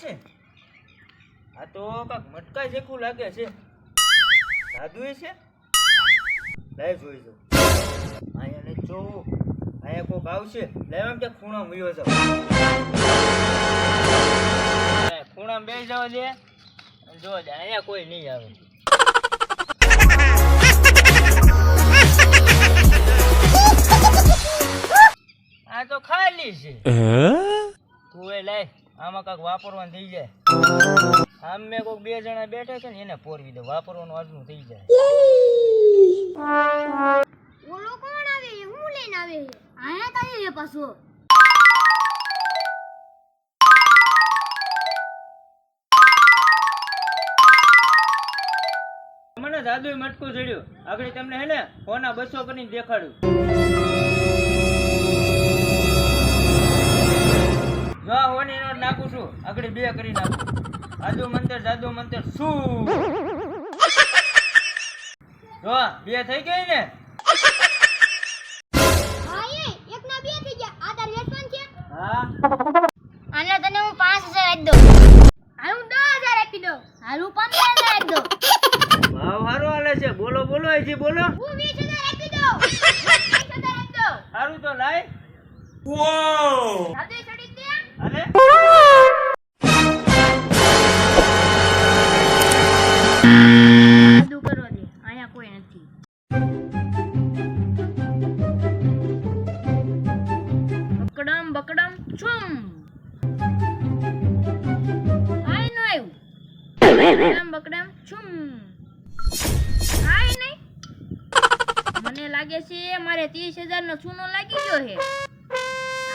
છે? આ તો કાક મટકાઈ જેવું લાગે છે. જાદુ છે? લઈ જોઈ જો. અહીંયા ને જોવું. અહીંયા કોક આવશે. લેવા કે ખૂણામાં વયો જાવ. ખૂણામાં બેસી જાવ દે. જો દે અહીંયા કોઈ નહીં આવે. આ તો ખાલી છે. તું એ લઈ આમાં કાંક વાપરવાનું થઈ જાય. આમ મેં કોઈક 2 જણા બેઠા છે ને એને પોરવી દે. વાપરવાનું આજનું થઈ જાય. ઓલો કોણ આવે? હું લઈને આવે? આયા તારી એ પાછો. મને જાદુઈ મટકું જડ્યું. આગળ તમને હે ને ફોના 200 કરીને દેખાડું. જો હોની નોટ નાખું છું. આગળ 2 કરી નાખું. જાદુ મંતર શું? જો 2 થઈ ગઈ ને? હા એ એક ના 2 થઈ ગયા. આ તાર વેચવાન છે? હા. આને તને હું 5000 આપી દઉં. હાલ હું 10000 આપી દઉં. હાલ હું 15000 આપી દઉં. ભાવ સારો હાલે છે. બોલો હજી બોલો. હું 20000 આપી દઉં. 20000 આપી દઉં. સારું તો લાય. જાદુ છોડી દે. અને જાદુ કરવા દે. અહીંયા કોઈ નથી. બકડમ છુમ. આય નો આવ્યું. બકડમ છુમ. આય નહીં. મને લાગે છે મારે 30000 નો ચૂનો લાગી ગયો છે.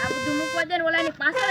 આ બધું મૂકવા દે ને ઓલાની પાસે